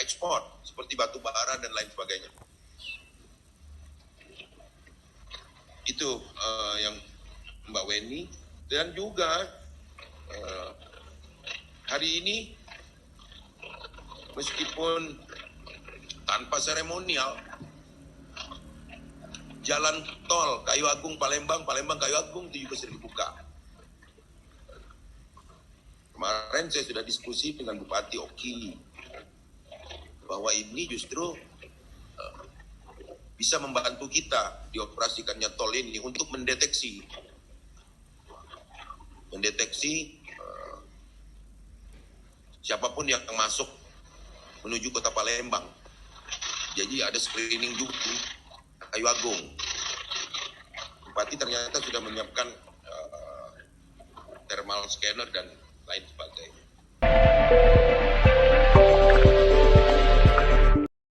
ekspor seperti batu bara dan lain sebagainya. Itu yang Mbak Weni. Dan juga hari ini meskipun tanpa seremonial, jalan tol Kayu Agung Palembang, Palembang Kayu Agung itu juga sudah dibuka. Kemarin saya sudah diskusi dengan Bupati Oki bahwa ini justru bisa membantu kita dioperasikannya tol ini untuk mendeteksi siapapun yang masuk menuju kota Palembang. Jadi ada screening juga di Kayu Agung. Bupati ternyata sudah menyiapkan thermal scanner dan lain sebagainya.